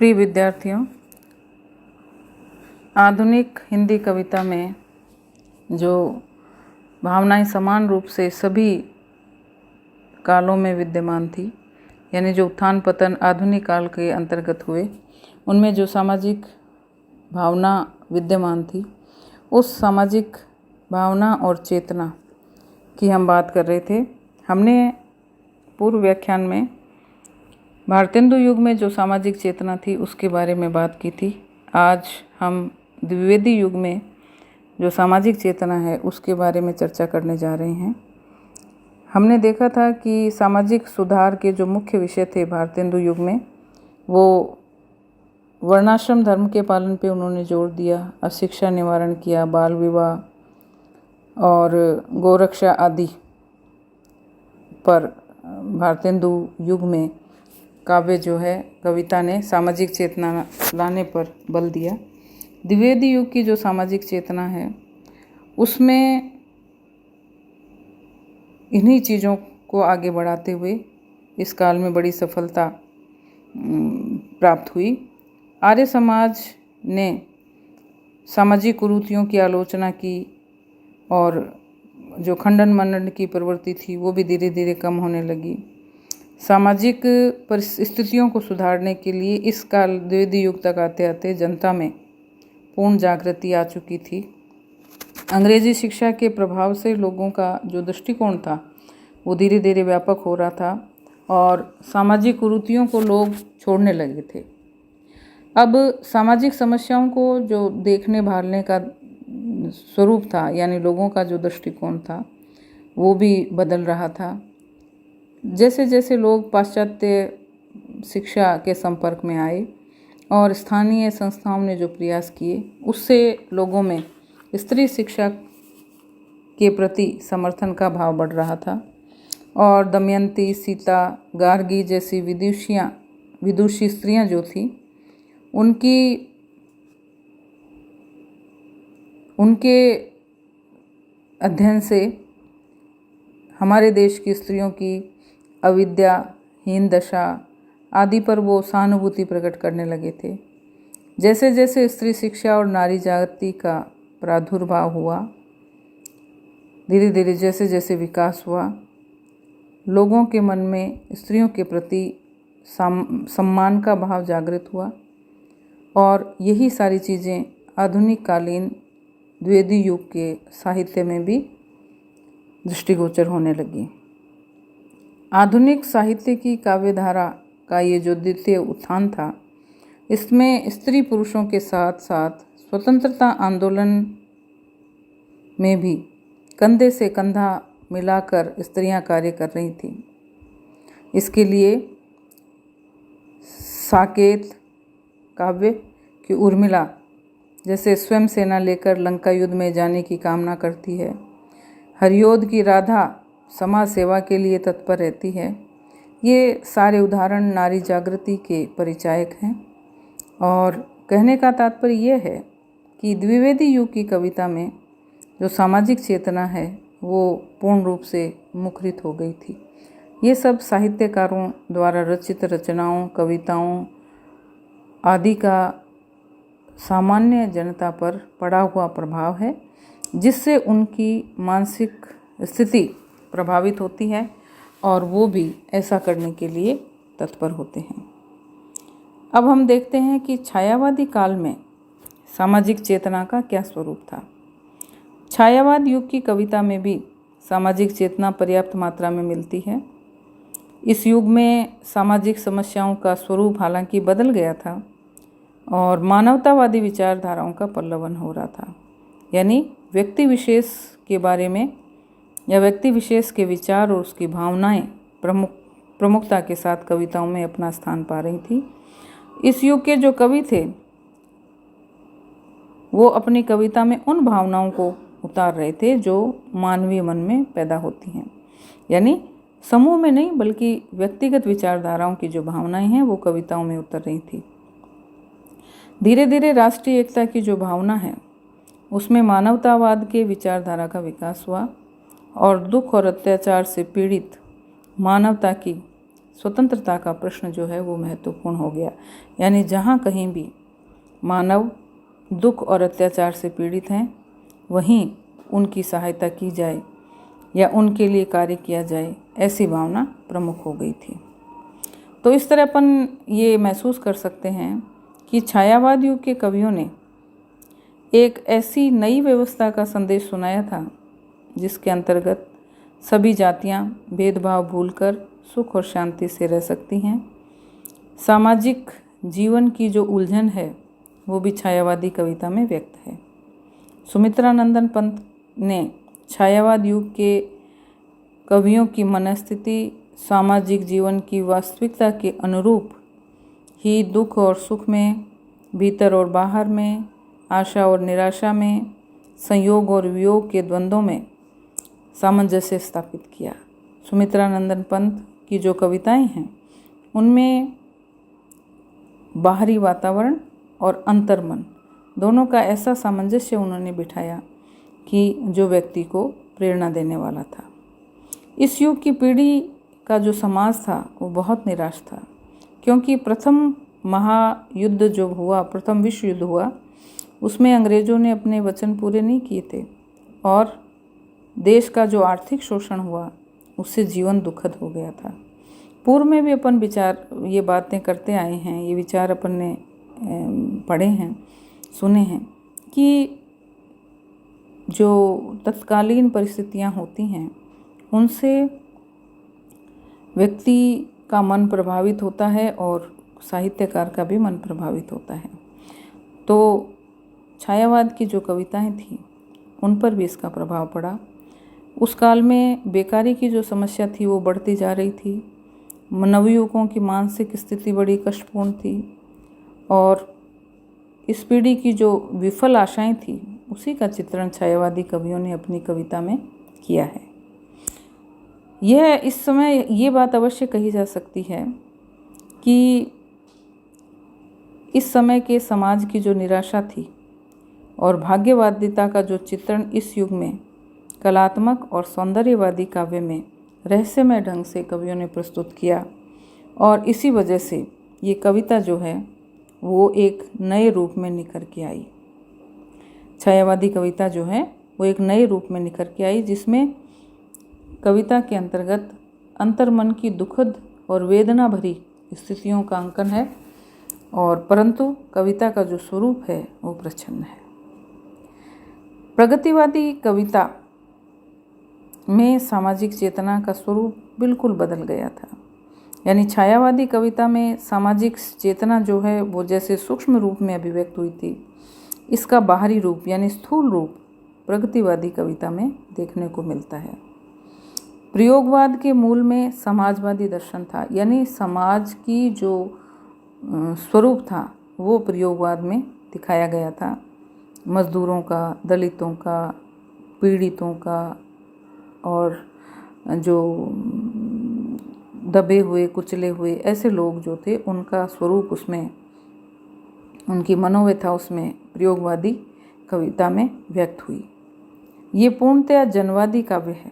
प्रिय विद्यार्थियों, आधुनिक हिंदी कविता में जो भावनाएं समान रूप से सभी कालों में विद्यमान थी, यानी जो उत्थान पतन आधुनिक काल के अंतर्गत हुए, उनमें जो सामाजिक भावना विद्यमान थी, उस सामाजिक भावना और चेतना की हम बात कर रहे थे। हमने पूर्व व्याख्यान में भारतेंदु युग में जो सामाजिक चेतना थी उसके बारे में बात की थी। आज हम द्विवेदी युग में जो सामाजिक चेतना है उसके बारे में चर्चा करने जा रहे हैं। हमने देखा था कि सामाजिक सुधार के जो मुख्य विषय थे भारतेंदु युग में, वो वर्णाश्रम धर्म के पालन पे उन्होंने जोर दिया, अशिक्षा निवारण किया, बाल विवाह और गोरक्षा आदि पर भारतेंदु युग में काव्य जो है, कविता ने सामाजिक चेतना लाने पर बल दिया। द्विवेदी युग की जो सामाजिक चेतना है उसमें इन्हीं चीज़ों को आगे बढ़ाते हुए इस काल में बड़ी सफलता प्राप्त हुई। आर्य समाज ने सामाजिक कुरीतियों की आलोचना की और जो खंडन मंडन की प्रवृत्ति थी वो भी धीरे धीरे कम होने लगी। सामाजिक परिस्थितियों को सुधारने के लिए इस काल द्विवेदी युग तक आते आते जनता में पूर्ण जागृति आ चुकी थी। अंग्रेजी शिक्षा के प्रभाव से लोगों का जो दृष्टिकोण था वो धीरे धीरे व्यापक हो रहा था और सामाजिक कुरीतियों को लोग छोड़ने लगे थे। अब सामाजिक समस्याओं को जो देखने भालने का स्वरूप था, यानी लोगों का जो दृष्टिकोण था वो भी बदल रहा था। जैसे जैसे लोग पाश्चात्य शिक्षा के संपर्क में आए और स्थानीय संस्थाओं ने जो प्रयास किए, उससे लोगों में स्त्री शिक्षा के प्रति समर्थन का भाव बढ़ रहा था और दमयंती, सीता, गार्गी जैसी विदुषी स्त्रियां जो थी, उनके अध्ययन से हमारे देश की स्त्रियों की अविद्या, हीन दशा आदि पर वो सहानुभूति प्रकट करने लगे थे। जैसे जैसे स्त्री शिक्षा और नारी जागृति का प्रादुर्भाव हुआ, धीरे धीरे जैसे जैसे विकास हुआ, लोगों के मन में स्त्रियों के प्रति सम्मान का भाव जागृत हुआ और यही सारी चीज़ें आधुनिक कालीन द्विवेदी युग के साहित्य में भी दृष्टिगोचर होने लगी। आधुनिक साहित्य की काव्यधारा का ये जो द्वितीय उत्थान था, इसमें स्त्री पुरुषों के साथ साथ स्वतंत्रता आंदोलन में भी कंधे से कंधा मिलाकर स्त्रियां कार्य कर रही थीं। इसके लिए साकेत काव्य की उर्मिला जैसे स्वयं सेना लेकर लंका युद्ध में जाने की कामना करती है, हरियोध की राधा समाज सेवा के लिए तत्पर रहती है, ये सारे उदाहरण नारी जागृति के परिचायक हैं। और कहने का तात्पर्य यह है कि द्विवेदी युग की कविता में जो सामाजिक चेतना है वो पूर्ण रूप से मुखरित हो गई थी। ये सब साहित्यकारों द्वारा रचित रचनाओं, कविताओं आदि का सामान्य जनता पर पड़ा हुआ प्रभाव है, जिससे उनकी मानसिक स्थिति प्रभावित होती है और वो भी ऐसा करने के लिए तत्पर होते हैं। अब हम देखते हैं कि छायावादी काल में सामाजिक चेतना का क्या स्वरूप था। छायावाद युग की कविता में भी सामाजिक चेतना पर्याप्त मात्रा में मिलती है। इस युग में सामाजिक समस्याओं का स्वरूप हालांकि बदल गया था और मानवतावादी विचारधाराओं का पल्लवन हो रहा था, यानी व्यक्ति विशेष के बारे में या व्यक्ति विशेष के विचार और उसकी भावनाएं प्रमुखता के साथ कविताओं में अपना स्थान पा रही थी। इस युग के जो कवि थे वो अपनी कविता में उन भावनाओं को उतार रहे थे जो मानवीय मन में पैदा होती हैं, यानी समूह में नहीं बल्कि व्यक्तिगत विचारधाराओं की जो भावनाएं हैं वो कविताओं में उतर रही थी। धीरे धीरे राष्ट्रीय एकता की जो भावना है उसमें मानवतावाद के विचारधारा का विकास हुआ और दुख और अत्याचार से पीड़ित मानवता की स्वतंत्रता का प्रश्न जो है वो महत्वपूर्ण हो गया। यानी जहाँ कहीं भी मानव दुख और अत्याचार से पीड़ित हैं, वहीं उनकी सहायता की जाए या उनके लिए कार्य किया जाए, ऐसी भावना प्रमुख हो गई थी। तो इस तरह अपन ये महसूस कर सकते हैं कि छायावाद युग के कवियों ने एक ऐसी नई व्यवस्था का संदेश सुनाया था जिसके अंतर्गत सभी जातियां भेदभाव भूलकर सुख और शांति से रह सकती हैं। सामाजिक जीवन की जो उलझन है वो भी छायावादी कविता में व्यक्त है। सुमित्रा नंदन पंत ने छायावाद युग के कवियों की मनस्थिति सामाजिक जीवन की वास्तविकता के अनुरूप ही दुख और सुख में, भीतर और बाहर में, आशा और निराशा में, संयोग और वियोग के द्वंद्वों में सामंजस्य स्थापित किया। सुमित्रा नंदन पंत की जो कविताएं हैं उनमें बाहरी वातावरण और अंतर्मन दोनों का ऐसा सामंजस्य उन्होंने बिठाया कि जो व्यक्ति को प्रेरणा देने वाला था। इस युग की पीढ़ी का जो समाज था वो बहुत निराश था, क्योंकि प्रथम महायुद्ध जो हुआ, प्रथम विश्व युद्ध हुआ, उसमें अंग्रेज़ों ने अपने वचन पूरे नहीं किए थे और देश का जो आर्थिक शोषण हुआ उससे जीवन दुखद हो गया था। पूर्व में भी अपन विचार ये बातें करते आए हैं, ये विचार अपन ने पढ़े हैं, सुने हैं कि जो तत्कालीन परिस्थितियां होती हैं उनसे व्यक्ति का मन प्रभावित होता है और साहित्यकार का भी मन प्रभावित होता है। तो छायावाद की जो कविताएं थीं उन पर भी इसका प्रभाव पड़ा। उस काल में बेकारी की जो समस्या थी वो बढ़ती जा रही थी, नवयुवकों की मानसिक स्थिति बड़ी कष्टपूर्ण थी और इस पीढ़ी की जो विफल आशाएं थी उसी का चित्रण छायावादी कवियों ने अपनी कविता में किया है। यह इस समय ये बात अवश्य कही जा सकती है कि इस समय के समाज की जो निराशा थी और भाग्यवादिता का जो चित्रण इस युग में कलात्मक और सौंदर्यवादी काव्य में रहस्यमय ढंग से कवियों ने प्रस्तुत किया, और इसी वजह से ये कविता जो है वो एक नए रूप में निखर के आई। छायावादी कविता जो है वो एक नए रूप में निखर के आई, जिसमें कविता के अंतर्गत अंतर्मन की दुखद और वेदना भरी स्थितियों का अंकन है, और परंतु कविता का जो स्वरूप है वो प्रच्छन्न है। प्रगतिवादी कविता में सामाजिक चेतना का स्वरूप बिल्कुल बदल गया था। यानी छायावादी कविता में सामाजिक चेतना जो है वो जैसे सूक्ष्म रूप में अभिव्यक्त हुई थी, इसका बाहरी रूप यानी स्थूल रूप प्रगतिवादी कविता में देखने को मिलता है। प्रयोगवाद के मूल में समाजवादी दर्शन था, यानी समाज की जो स्वरूप था वो प्रयोगवाद में दिखाया गया था। मजदूरों का, दलितों का, पीड़ितों का और जो दबे हुए, कुचले हुए ऐसे लोग जो थे उनका स्वरूप उसमें, उनकी मनोव्यथा उसमें प्रयोगवादी कविता में व्यक्त हुई। ये पूर्णतया जनवादी काव्य है,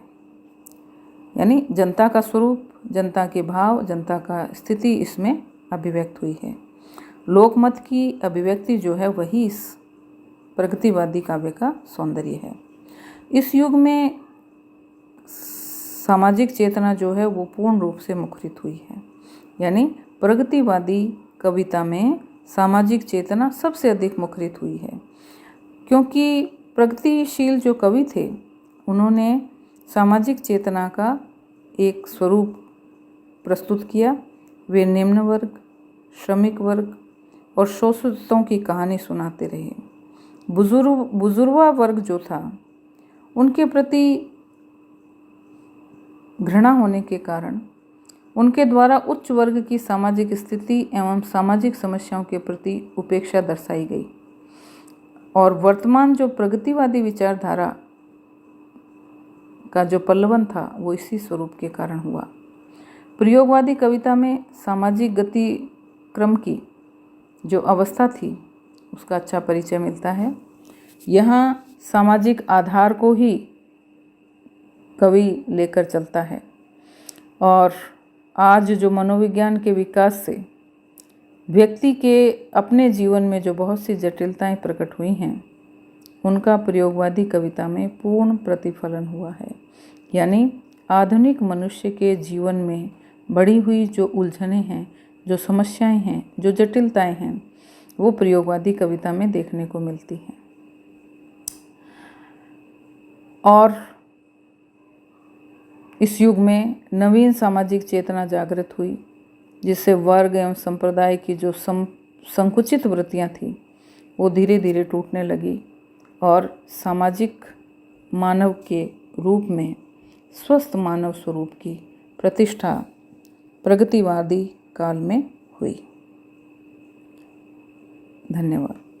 यानी जनता का स्वरूप, जनता के भाव, जनता का स्थिति इसमें अभिव्यक्त हुई है। लोकमत की अभिव्यक्ति जो है वही इस प्रगतिवादी काव्य का सौंदर्य है। इस युग में सामाजिक चेतना जो है वो पूर्ण रूप से मुखरित हुई है, यानी प्रगतिवादी कविता में सामाजिक चेतना सबसे अधिक मुखरित हुई है, क्योंकि प्रगतिशील जो कवि थे उन्होंने सामाजिक चेतना का एक स्वरूप प्रस्तुत किया। वे निम्न वर्ग, श्रमिक वर्ग और शोषितों की कहानी सुनाते रहे। बुजुर्गा वर्ग जो था उनके प्रति घृणा होने के कारण उनके द्वारा उच्च वर्ग की सामाजिक स्थिति एवं सामाजिक समस्याओं के प्रति उपेक्षा दर्शाई गई, और वर्तमान जो प्रगतिवादी विचारधारा का जो पल्लवन था वो इसी स्वरूप के कारण हुआ। प्रयोगवादी कविता में सामाजिक गति क्रम की जो अवस्था थी उसका अच्छा परिचय मिलता है। यहाँ सामाजिक आधार को ही कवि लेकर चलता है और आज जो मनोविज्ञान के विकास से व्यक्ति के अपने जीवन में जो बहुत सी जटिलताएं प्रकट हुई हैं, उनका प्रयोगवादी कविता में पूर्ण प्रतिफलन हुआ है। यानी आधुनिक मनुष्य के जीवन में बढ़ी हुई जो उलझनें हैं, जो समस्याएं हैं, जो जटिलताएं हैं, वो प्रयोगवादी कविता में देखने को मिलती हैं। और इस युग में नवीन सामाजिक चेतना जागृत हुई, जिससे वर्ग एवं संप्रदाय की जो संकुचित वृत्तियां थी वो धीरे धीरे टूटने लगी और सामाजिक मानव के रूप में स्वस्थ मानव स्वरूप की प्रतिष्ठा प्रगतिवादी काल में हुई। धन्यवाद।